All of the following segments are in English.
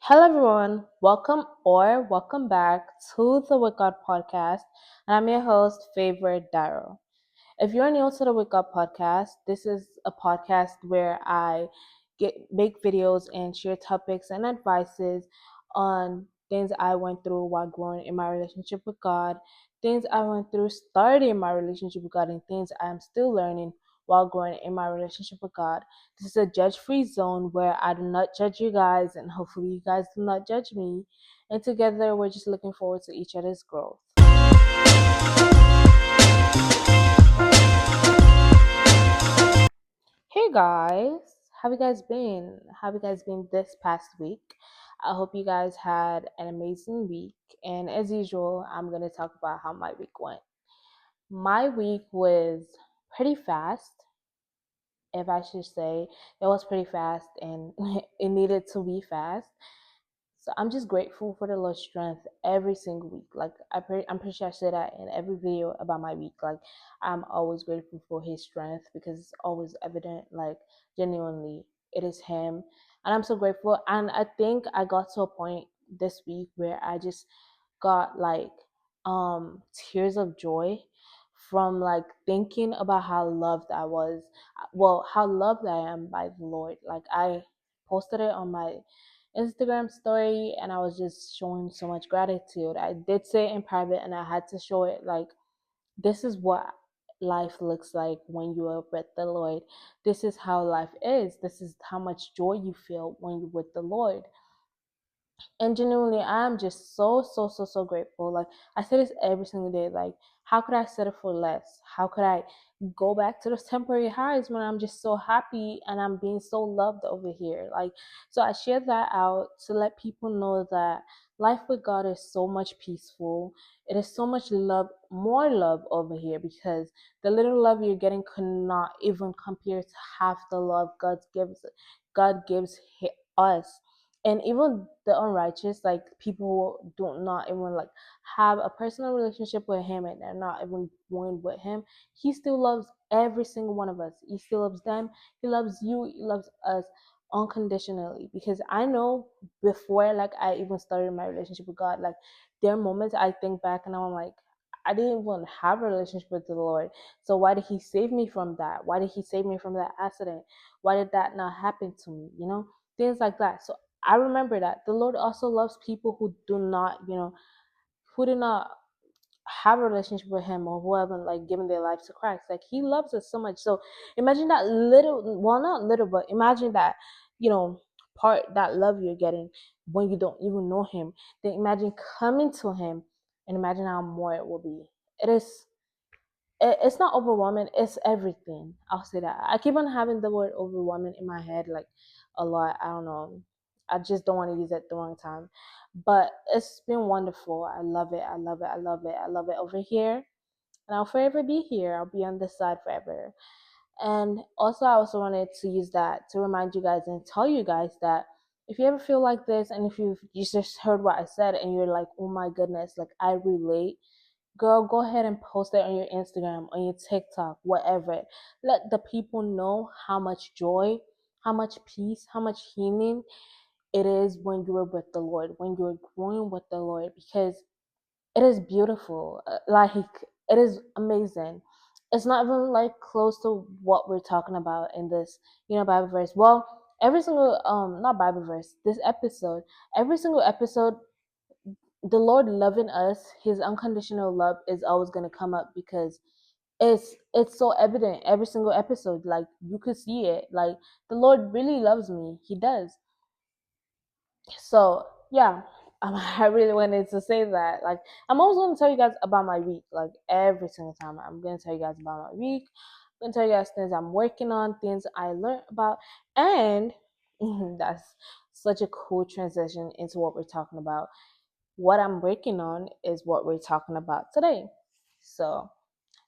Hello, everyone. Welcome back to the Wake Up Podcast. And I'm your host, Favorite Daryl. If you're new to the Wake Up Podcast, this is a podcast where I make videos and share topics and advices on things I went through while growing in my relationship with God, things I went through starting my relationship with God, and things I'm still learning while growing in my relationship with God. This is a judge-free zone where I do not judge you guys, and hopefully you guys do not judge me. And together, we're just looking forward to each other's growth. Hey guys, how have you guys been? How have you guys been this past week? I hope you guys had an amazing week. And as usual, I'm going to talk about how my week went. My week was pretty fast, if I should say. It was pretty fast and it needed to be fast. So I'm just grateful for the Lord's strength every single week. Like I'm pretty sure I said that in every video about my week. Like I'm always grateful for His strength because it's always evident. Like genuinely, it is Him, and I'm so grateful. And I think I got to a point this week where I just got like tears of joy from like thinking about how loved I was. Well, how loved I am by the Lord. Like I posted it on my Instagram story and I was just showing so much gratitude. I did say it in private and I had to show it like this is what life looks like when you are with the Lord. This is how life is. This is how much joy you feel when you're with the Lord. And genuinely, I'm just so grateful. Like I say this every single day. Like, how could I settle for less? How could I go back to those temporary highs when I'm just so happy and I'm being so loved over here? Like, so I share that out to let people know that life with God is so much peaceful. It is so much love, more love over here because the little love you're getting cannot even compare to half the love God gives us. And even the unrighteous, like people who do not even like have a personal relationship with Him and they're not even going with Him, He still loves every single one of us. He still loves them. He loves you. He loves us unconditionally. Because I know before like I even started my relationship with God, like there are moments I think back and I'm like, I didn't even have a relationship with the Lord. So why did He save me from that? Why did He save me from that accident? Why did that not happen to me? Things like that. So I remember that the Lord also loves people who do not, who do not have a relationship with Him or who haven't like given their lives to Christ. Like He loves us so much. So imagine that little, well, not little, but imagine that, you know, part that love you're getting when you don't even know Him. Then imagine coming to Him and imagine how more it will be. It is. It's not overwhelming. It's everything. I'll say that. I keep on having the word overwhelming in my head like a lot. I don't know. I just don't want to use it at the wrong time. But it's been wonderful. I love it. I love it. I love it. I love it over here. And I'll forever be here. I'll be on this side forever. And also, I also wanted to use that to remind you guys and tell you guys that if you ever feel like this and if you just heard what I said and you're like, oh my goodness, like I relate, girl, go ahead and post it on your Instagram, on your TikTok, whatever. Let the people know how much joy, how much peace, how much healing it is when you are with the Lord, when you're growing with the Lord, because it is beautiful. Like it is amazing. It's not even like close to what we're talking about in this, Bible verse. Well, every single not Bible verse, this episode, every single episode, the Lord loving us, His unconditional love is always gonna come up because it's so evident every single episode. Like you could see it. Like the Lord really loves me. He does. So yeah, I really wanted to say that. Like I'm always gonna tell you guys about my week. Like every single time, I'm gonna tell you guys about my week. I'm gonna tell you guys things I'm working on, things I learned about, and that's such a cool transition into what we're talking about. What I'm working on is what we're talking about today. So,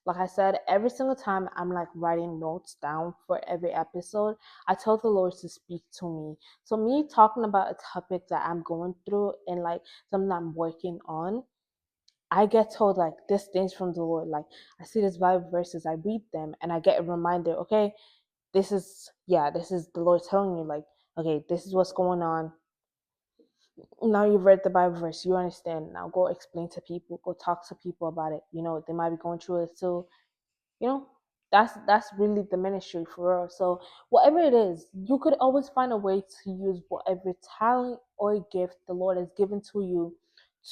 like I said, every single time I'm like writing notes down for every episode, I tell the Lord to speak to me. So, me talking about a topic that I'm going through and like something I'm working on, I get told like this things from the Lord. Like I see these Bible verses, I read them, and I get a reminder. Okay, this is the Lord telling you like, okay, this is what's going on. Now you've read the Bible verse, you understand. Now go explain to people, go talk to people about it. They might be going through it too. You know, that's really the ministry for real. So whatever it is, you could always find a way to use whatever talent or gift the Lord has given to you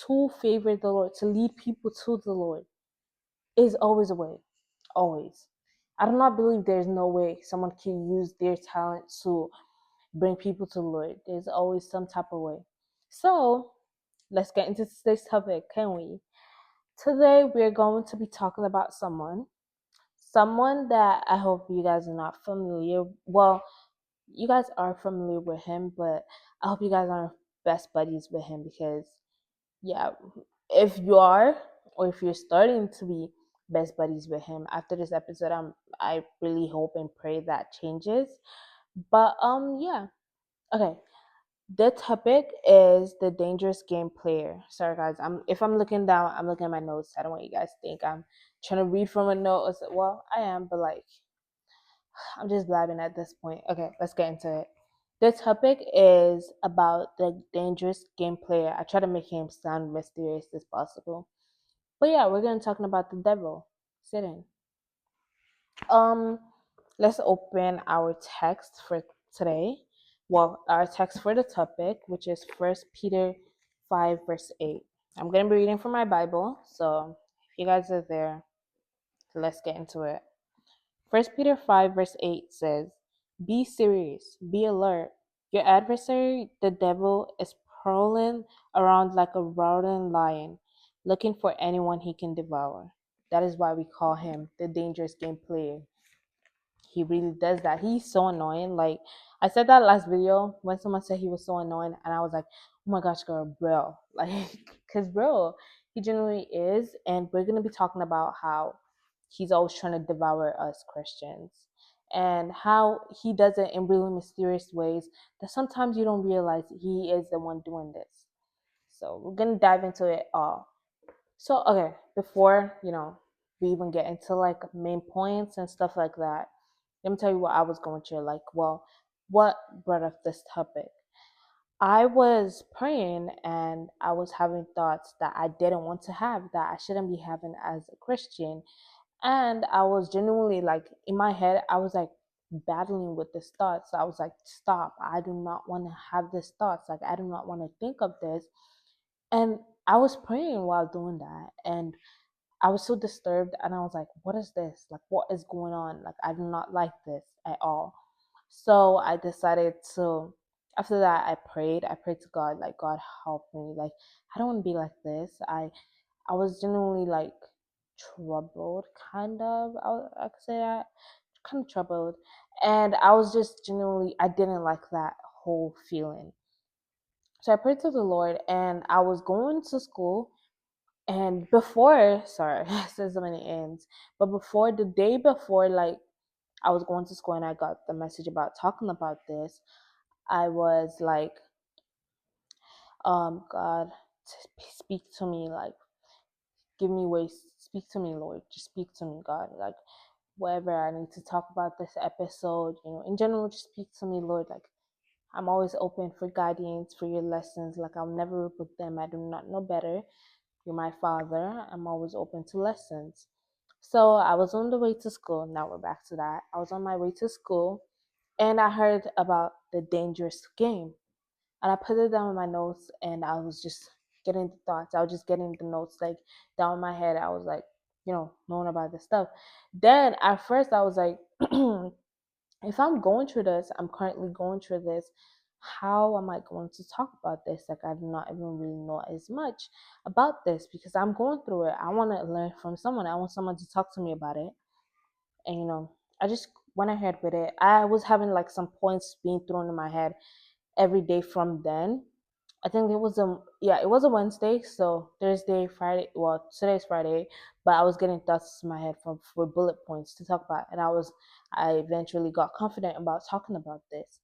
to favor the Lord, to lead people to the Lord. Is always a way. Always. I do not believe there's no way someone can use their talent to bring people to the Lord. There's always some type of way. So let's get into today's topic, can we? Today we're going to be talking about someone that I hope you guys are not familiar. Well, you guys are familiar with him, but I hope you guys aren't best buddies with him because, yeah, if you are, or if you're starting to be best buddies with him after this episode, I really hope and pray that changes. But yeah, okay. The topic is the dangerous game player. Sorry guys, if I'm looking down, I'm looking at my notes. I don't want you guys to think I'm trying to read from a note. Well, I am, but like I'm just blabbing at this point. Okay, let's get into it. The topic is about the dangerous game player. I try to make him sound mysterious as possible. But yeah, we're gonna talking about the devil. Sit in. Um, let's open our text for today. Well, our text for the topic, which is First Peter 5, verse 8. I'm gonna be reading from my Bible, so if you guys are there, let's get into it. First Peter 5, verse 8 says, "Be serious, be alert. Your adversary, the devil, is prowling around like a roaring lion, looking for anyone he can devour." That is why we call him the dangerous game player. He really does that. He's so annoying. Like I said that last video when someone said he was so annoying, and I was like, "Oh my gosh, girl, bro!" Like, cause bro, he genuinely is, and we're gonna be talking about how he's always trying to devour us Christians, and how he does it in really mysterious ways that sometimes you don't realize he is the one doing this. So we're gonna dive into it all. So okay, before we even get into like main points and stuff like that, let me tell you what I was going through. Like, well, what brought up this topic? I was praying and I was having thoughts that I didn't want to have, that I shouldn't be having as a Christian. And I was genuinely like, in my head, I was like battling with this thoughts. I was like, stop. I do not want to have this thoughts. Like, I do not want to think of this. And I was praying while doing that. And I was so disturbed and I was like, what is this? Like, what is going on? Like, I do not like this at all. So I decided to, after that, I prayed to God, like, God help me. Like, I don't want to be like this. I was genuinely like troubled, kind of. I could say that. Kind of troubled. And I was just genuinely, I didn't like that whole feeling. So I prayed to the Lord and I was going to school and before, sorry, I said so many ends, but before the day before, like I was going to school and I got the message about talking about this, I was like, God, speak to me, like, give me ways, speak to me, Lord, just speak to me, God, like, whatever I need to talk about this episode, in general, just speak to me, Lord, like, I'm always open for guidance, for your lessons, like, I'll never rebuke them, I do not know better. You're my father. I'm always open to lessons. So I was on the way to school. Now we're back to that. I was on my way to school and I heard about the dangerous game. And I put it down in my notes and I was just getting the thoughts. I was just getting the notes like down in my head. I was like, knowing about this stuff. Then at first I was like, if I'm going through this, I'm currently going through this, how am I going to talk about this? Like, I do not even really know as much about this because I'm going through it. I want to learn from someone. I want someone to talk to me about it. And, I just went ahead with it. I was having like some points being thrown in my head every day from then. I think it was a Wednesday, so Thursday, Friday. Well, today's Friday, but I was getting thoughts in my head for bullet points to talk about, and I eventually got confident about talking about this.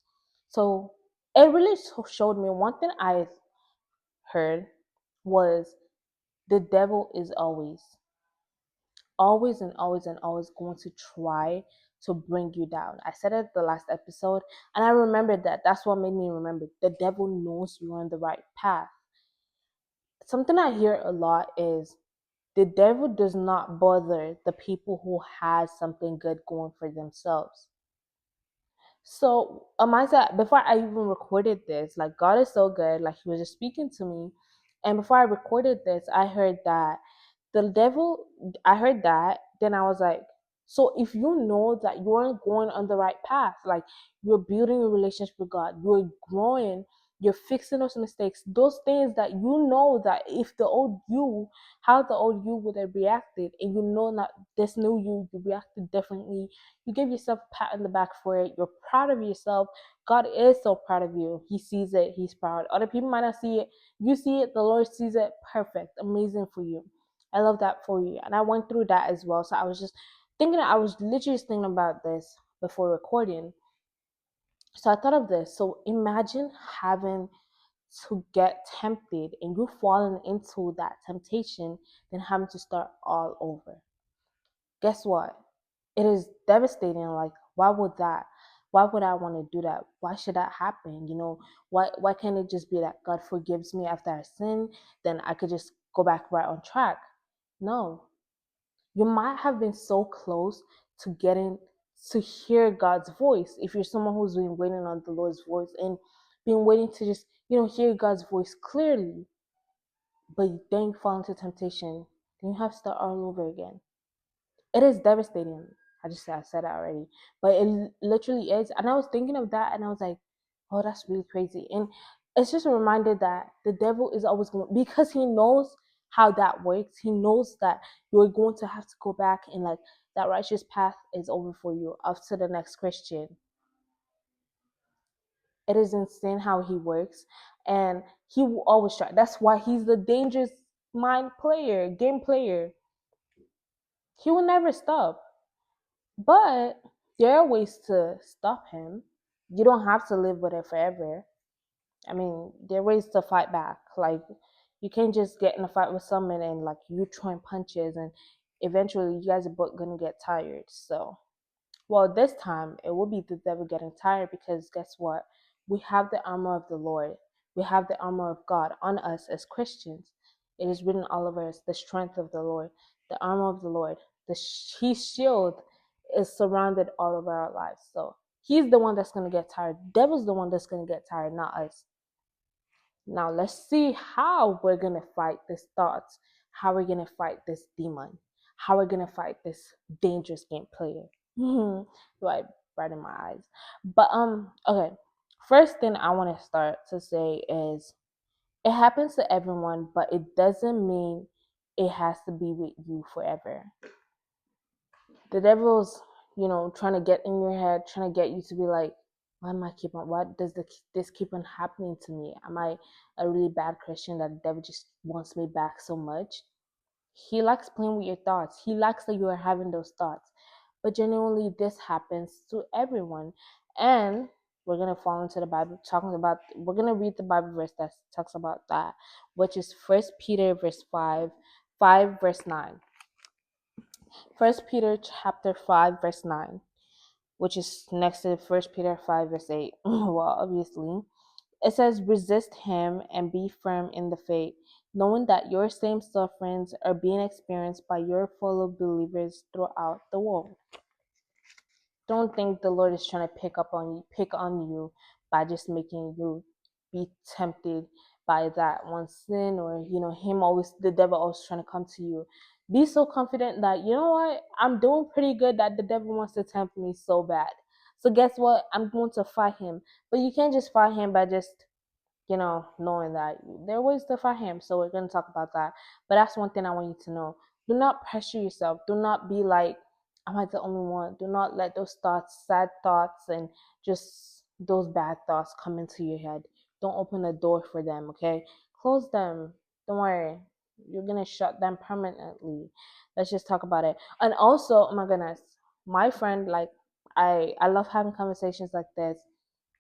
So it really showed me one thing I heard was the devil is always, always and always and always going to try to bring you down. I said it the last episode, and I remembered that. That's what made me remember. The devil knows you're on the right path. Something I hear a lot is the devil does not bother the people who has something good going for themselves. So mindset before I even recorded this, like God is so good, like He was just speaking to me. And before I recorded this, I heard that the devil, I heard that, then I was like, so if you know that you aren't going on the right path, like you're building a relationship with God, you're growing, you're fixing those mistakes, those things that you know that if the old you, how the old you would have reacted, and you know that this new you reacted differently, you give yourself a pat on the back for it, you're proud of yourself. God is so proud of you. He sees it, He's proud. Other people might not see it, you see it, the Lord sees it. Perfect, amazing for you. I love that for you. And I went through that as well. So I was just thinking, I was literally just thinking about this before recording. So I thought of this. So imagine having to get tempted and you falling into that temptation, then having to start all over. Guess what? It is devastating. Like, why would that? Why would I want to do that? Why should that happen? Why can't it just be that God forgives me after I sin? Then I could just go back right on track. No, you might have been so close to getting to hear God's voice. If you're someone who's been waiting on the Lord's voice and been waiting to just, hear God's voice clearly, but then you fall into temptation, then you have to start all over again. It is devastating. I said that already, but it literally is. And I was thinking of that, and I was like, "Oh, that's really crazy." And it's just a reminder that the devil is always going, because he knows how that works. He knows that you're going to have to go back, and like that righteous path is over for you, up to the next Christian. It is insane how he works, and he will always try. That's why he's the dangerous game player. He will never stop. But there are ways to stop him. You don't have to live with it forever. I mean, there are ways to fight back. Like, you can't just get in a fight with someone and like you throwing punches, and eventually you guys are both gonna get tired. So, well, this time it will be the devil getting tired, because guess what? We have the armor of the Lord. We have the armor of God on us as Christians. It is written all over us, the strength of the Lord, the armor of the Lord. His shield is surrounded all over our lives. So he's the one that's going to get tired. The devil's the one that's going to get tired, not us. Now let's see how we're going to fight this thoughts, how we're going to fight this demon, how we're going to fight this dangerous game player. Right, right in my eyes. But okay. First thing I want to start to say is it happens to everyone, but it doesn't mean it has to be with you forever. The devil's, trying to get in your head, trying to get you to be like, why does this keep on happening to me? Am I a really bad Christian that the devil just wants me back so much? He likes playing with your thoughts. He likes that you are having those thoughts. But genuinely, this happens to everyone. And we're going to fall into the Bible, we're going to read the Bible verse that talks about that, which is 1 Peter verse 5 verse 9. 1 Peter chapter 5 verse 9, which is next to 1 Peter 5 verse 8. Well, obviously. It says, resist him and be firm in the faith, knowing that your same sufferings are being experienced by your fellow believers throughout the world. Don't think the Lord is trying to pick on you by just making you be tempted by that one sin, or the devil always trying to come to you. Be so confident that what, I'm doing pretty good, that the devil wants to tempt me so bad. So guess what? I'm going to fight him. But you can't just fight him by just knowing that there are ways to fight him. So we're going to talk about that. But that's one thing I want you to know. Do not pressure yourself. Do not be like, am I the only one? Do not let those thoughts, sad thoughts, and just those bad thoughts come into your head. Don't open the door for them, okay? Close them. Don't worry. You're going to shut them permanently. Let's just talk about it. And also, oh my goodness, my friend, like, I love having conversations like this.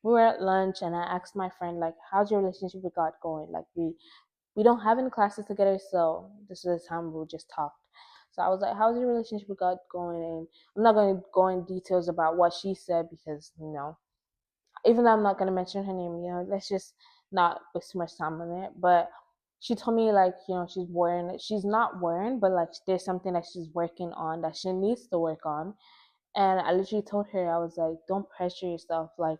We were at lunch and I asked my friend, like, how's your relationship with God going? Like, we don't have any classes together, so this is the time we'll just talk. So I was like, how's your relationship with God going? And I'm not going to go in details about what she said because, even though I'm not going to mention her name, let's just not waste too much time on it. But she told me, like, she's not worrying, but like there's something that she's working on that she needs to work on. And I literally told her, I was like, don't pressure yourself. Like,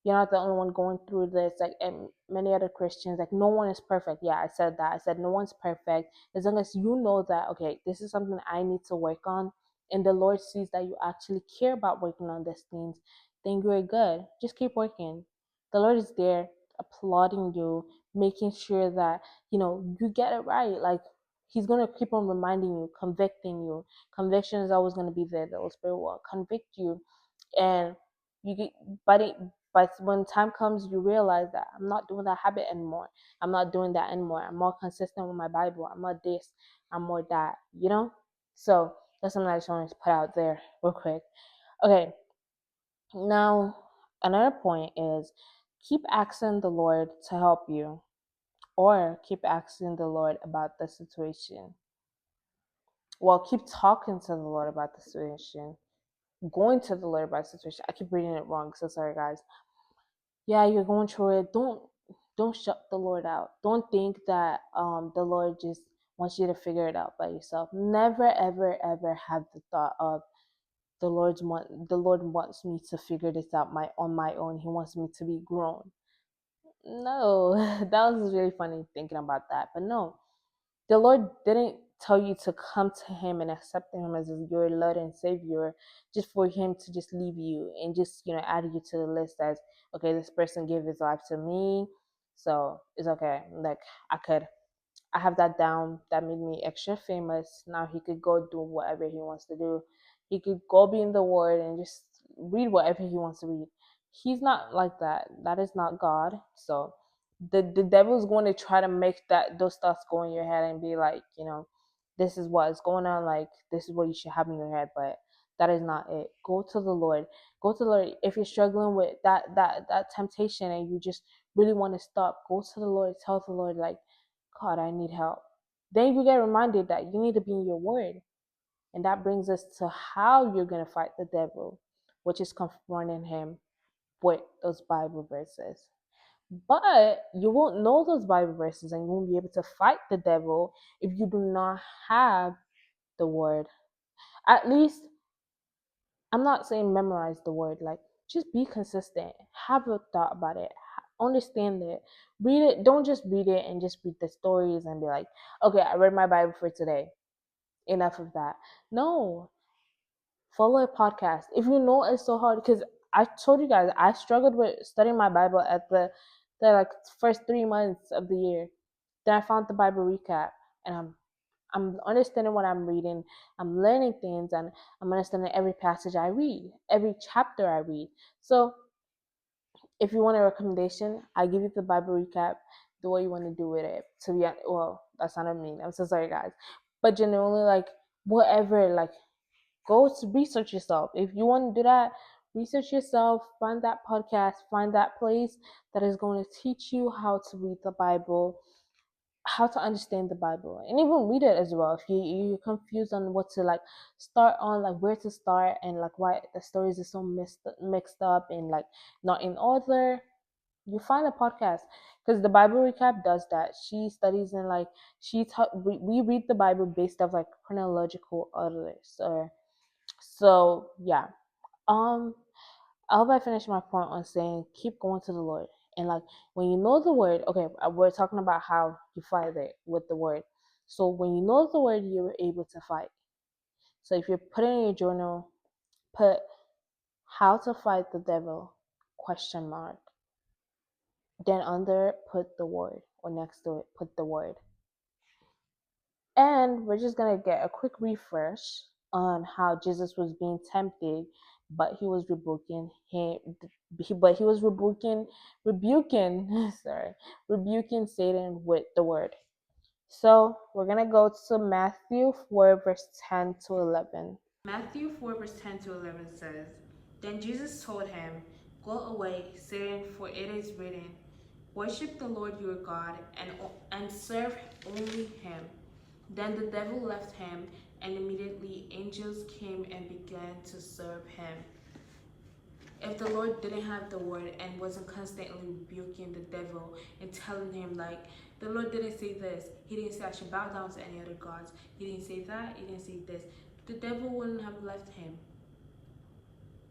you're not the only one going through this. Like, and many other Christians, like, no one is perfect. Yeah, I said that. I said no one's perfect. As long as you know that, okay, this is something I need to work on, and the Lord sees that you actually care about working on these things, then you're good. Just keep working. The Lord is there applauding you, making sure that, you get it right. Like, He's going to keep on reminding you, convicting you. Conviction is always going to be there. The Holy Spirit will convict you. And you get, but when time comes, you realize that I'm not doing that habit anymore. I'm not doing that anymore. I'm more consistent with my Bible. I'm not this. I'm more that. So that's something I just wanted to put out there real quick. Okay. Now, another point is keep asking the Lord to help you, or keep asking the Lord about the situation. Well, keep talking to the Lord about the situation. Going to the Lord about the situation. I keep reading it wrong, so sorry, guys. Yeah, you're going through it. Don't shut the Lord out. Don't think that the Lord just wants you to figure it out by yourself. Never, ever, ever have the thought of the Lord wants me to figure this out on my own. He wants me to be grown. No, that was really funny thinking about that. But no, the Lord didn't tell you to come to Him and accept Him as your Lord and Savior just for Him to just leave you and just, add you to the list as, okay, this person gave his life to me, so it's okay. Like, I have that down. That made me extra famous. Now he could go do whatever he wants to do. He could go be in the Word and just read whatever he wants to read. He's not like that. That is not God. So the devil's going to try to make those thoughts go in your head and be like, this is what is going on. Like, this is what you should have in your head. But that is not it. Go to the Lord. Go to the Lord. If you're struggling with that temptation and you just really want to stop, go to the Lord. Tell the Lord, like, God, I need help. Then you get reminded that you need to be in your word. And that brings us to how you're going to fight the devil, which is confronting him with those Bible verses. But you won't know those Bible verses and you won't be able to fight the devil if you do not have the word. At least, I'm not saying memorize the word. Like, just be consistent. Have a thought about it. Understand it. Read it. Don't just read it and just read the stories and be like, okay, I read my Bible for today. Enough of that. No. Follow a podcast. If you know it's so hard, because I told you guys, I struggled with studying my Bible at the like first 3 months of the year. Then I found the Bible recap, and I'm understanding what I'm reading. I'm learning things, and I'm understanding every passage I read, every chapter I read. So if you want a recommendation, I give you the Bible recap. Do what you want to do with it. To be well, that sounded mean. I'm so sorry, guys. But genuinely, like, whatever, like, go to research yourself. If you want to do that, research yourself. Find that podcast. Find that place that is going to teach you how to read the Bible, how to understand the Bible, and even read it as well. If you're confused on what to like start on, like where to start, and like why the stories are so mixed up and like not in order, you find a podcast, because the Bible recap does that. She studies and like we read the Bible based off like chronological orders. So yeah. Um, I hope I finished my point on saying keep going to the Lord. And like when you know the word, okay, we're talking about how you fight it with the word. So when you know the word, you're able to fight. So if you're putting in your journal, put how to fight the devil, question mark. Then under put the word, or next to it put the word. And we're just gonna get a quick refresh on how Jesus was being tempted, but he was rebuking him. But he was rebuking, sorry, rebuking Satan with the word. So we're gonna go to Matthew 4, verse 10 to 11. Matthew 4, verse 10 to 11 says, Then Jesus told him, Go away, Satan, for it is written, Worship the Lord your God and serve only him. Then the devil left him, and immediately angels came and began to serve him. If the Lord didn't have the word and wasn't constantly rebuking the devil and telling him, like, the Lord didn't say this, he didn't say I should bow down to any other gods, he didn't say that, he didn't say this, the devil wouldn't have left him.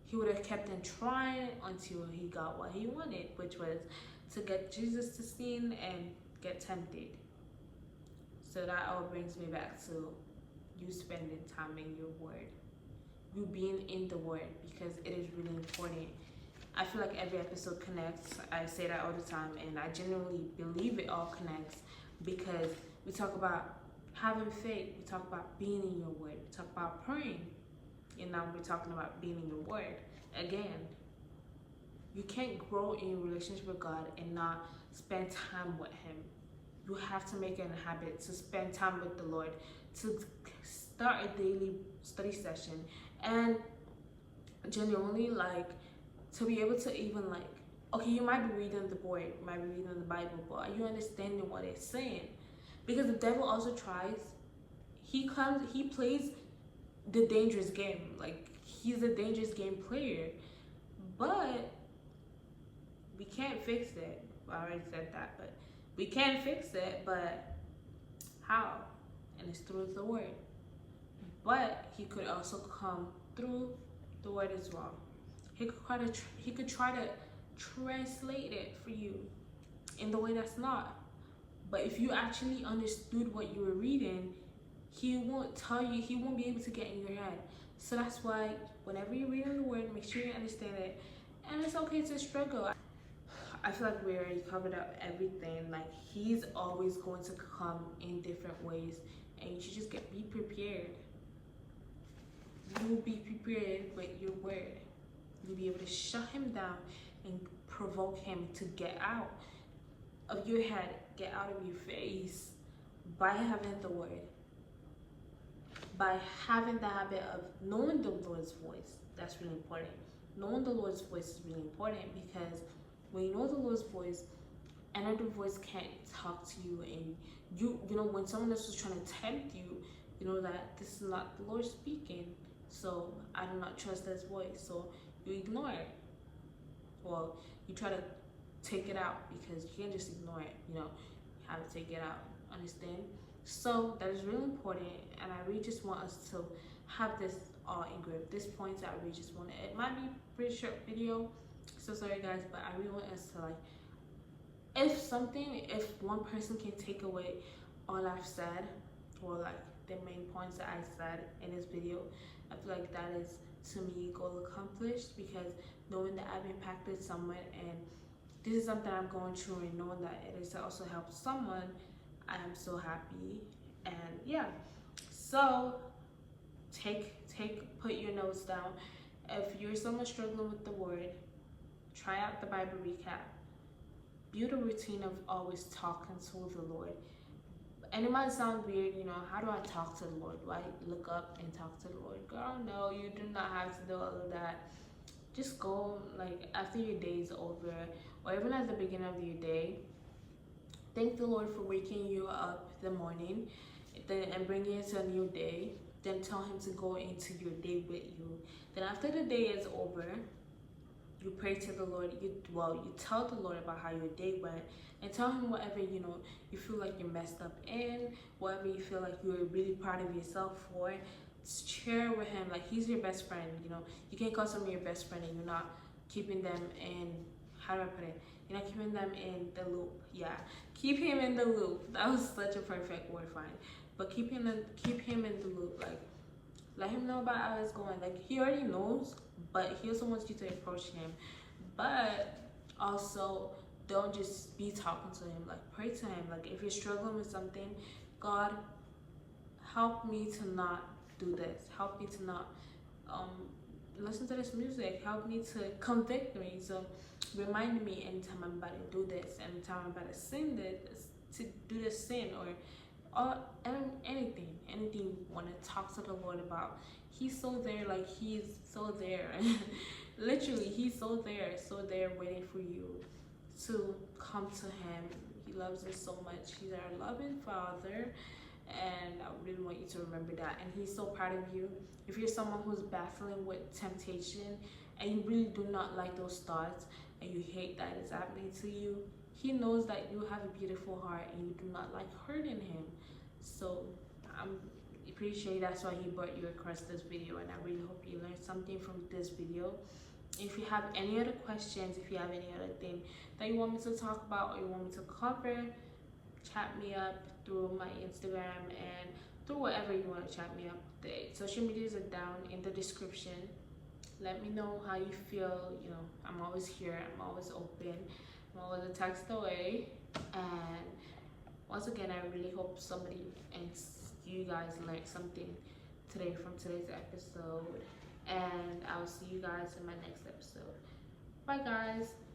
He would have kept on trying until he got what he wanted, which was to get Jesus to sin and get tempted. So that all brings me back to you spending time in your word, you being in the word, because it is really important. I feel like every episode connects. I say that all the time, and I genuinely believe it all connects, because we talk about having faith, we talk about being in your word, we talk about praying, and now we're talking about being in your word. Again, you can't grow in your relationship with God and not spend time with him. You have to make it a habit to spend time with the Lord, to start a daily study session, and genuinely, like, to be able to even, like, okay, you might be reading the word, you might be reading the Bible, but are you understanding what it's saying? Because the devil also tries, he plays the dangerous game. Like, he's a dangerous game player, but we can't fix it. I already said that, but we can fix it. But how? And it's through the word. But he could also come through the word as well. He could try to translate it for you in the way that's not. But if you actually understood what you were reading, he won't tell you, he won't be able to get in your head. So that's why whenever you're reading the word, make sure you understand it. And it's okay to struggle. I feel like we already covered up everything. Like, he's always going to come in different ways, and you should just be prepared. You'll be prepared with your word. You'll be able to shut him down and provoke him to get out of your head, get out of your face, by having the word, by having the habit of knowing the Lord's voice. That's really important. Knowing the Lord's voice is really important, because when you know the Lord's voice, another voice can't talk to you, and you know, when someone else is trying to tempt you, you know that this is not the Lord speaking, so I do not trust this voice. So you ignore it. Well, you try to take it out, because you can't just ignore it, you know, you have to take it out. Understand? So that is really important, and I really just want us to have this all engraved. This point, I really just want it. It might be a pretty short video, so sorry guys, but I really want us to, like, if one person can take away all I've said, or like the main points that I said in this video, I feel like that is, to me, goal accomplished, because knowing that I've impacted someone, and this is something I'm going through, and knowing that it has also helped someone, I am so happy. And yeah, so put your notes down. If you're someone struggling with the word, try out the Bible recap. Build a routine of always talking to the Lord. And it might sound weird, you know, how do I talk to the Lord? Do I look up and talk to the Lord? Girl, no, you do not have to do all of that. Just go, like, after your day is over, or even at the beginning of your day, thank the Lord for waking you up in the morning, and bringing you to a new day. Then tell him to go into your day with you. Then after the day is over, you pray to the Lord. You tell the Lord about how your day went, and tell him whatever, you know, you feel like you're messed up in, whatever you feel like you're really proud of yourself for. Share with him. Like, he's your best friend. You know, you can't call someone your best friend and you're not keeping them in, how do I put it, you're not keeping them in the loop. Yeah, keep him in the loop. That was such a perfect word for it. But keep him in the loop. Like, let him know about how it's going. Like, he already knows, but he also wants you to approach him. But also, don't just be talking to him. Like, pray to him. Like, if you're struggling with something, God, help me to not do this. Help me to not listen to this music. Help me to convict me. So remind me anytime I'm about to do this, anytime I'm about to sin this, to do this sin, or anything you want to talk to the Lord about. He's so there. Like, he's so there. Literally, he's so there waiting for you to come to him. He loves us so much. He's our loving Father, and I really want you to remember that. And he's so proud of you. If you're someone who's battling with temptation and you really do not like those thoughts and you hate that it's happening to you, he knows that you have a beautiful heart and you do not like hurting him. So I'm pretty sure that's why he brought you across this video, and I really hope you learned something from this video. If you have any other questions, if you have any other thing that you want me to talk about or you want me to cover, chat me up through my Instagram and through whatever you want to chat me up. The social medias are down in the description. Let me know how you feel. You know, I'm always here, I'm always open, I'm always a text away. And once again, I really hope somebody and you guys learned something today from today's episode, and I'll see you guys in my next episode. Bye guys.